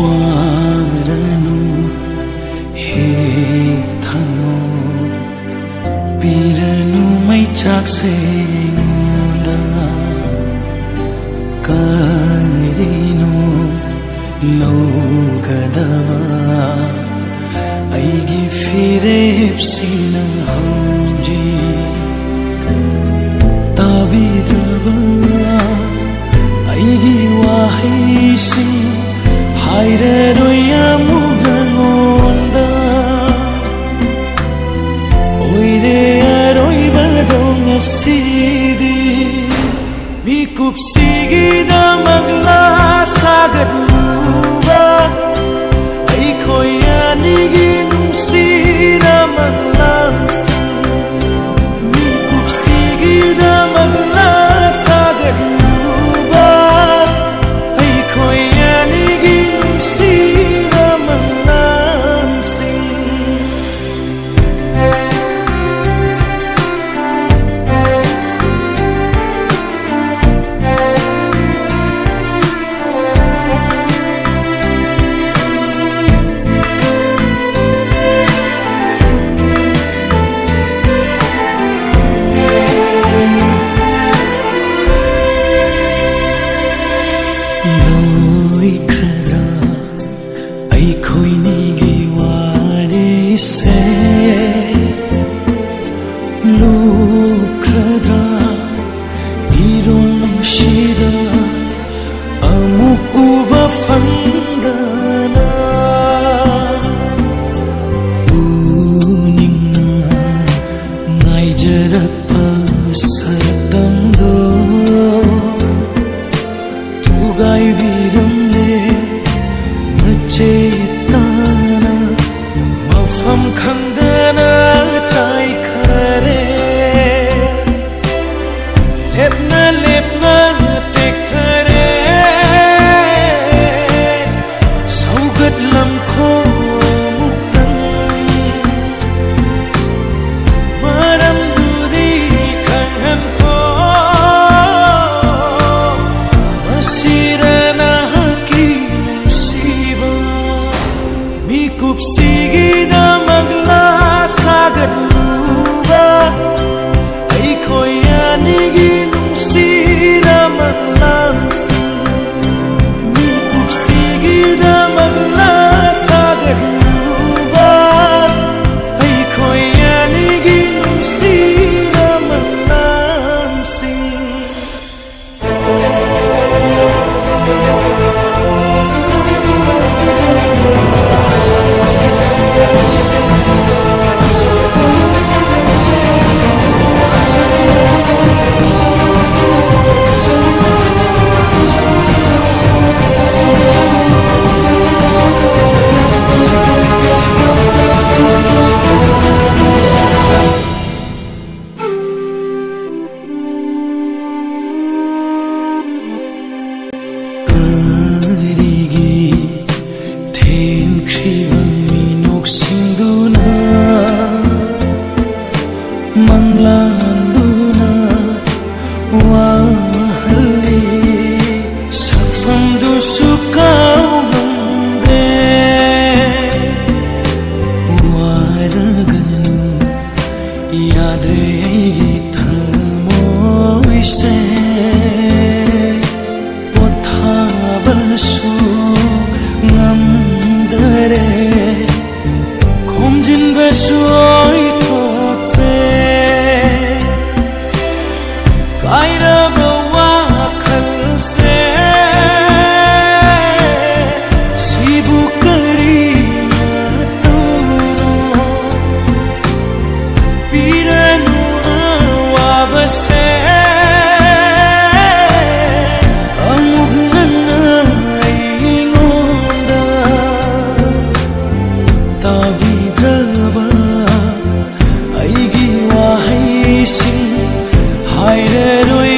waranu he thamo piranu mai chak se ngonda karino lo gadava aigi firep sina honji tabidava aigi wahi si haire roya mugangonda oire aroi badong sidi mikup sigi da magla sagat luba ai khoya nigi numsi da maglas mikup sigi da magla sagat luba ai khoya nigi numsi da maglas loi khadra ai khoi ni gi wari se lo khadra iron shida amuk uba fandana uningna ngai jarak pasadam do gai viramne mache tana mafam khandana chai khare lepna tek khare saugat lam kho muktan maram dudi khan kho mikup sigi da magla sagat luba ai khoya nigi numsi da maglas mikup sigi da magla sagat luba ai khoya nigi numsi da maglas manglanduna wahali sakfam du sukau mande waraganu yadre gi thamoy se pothabasu ngamdare khomjin besoi haire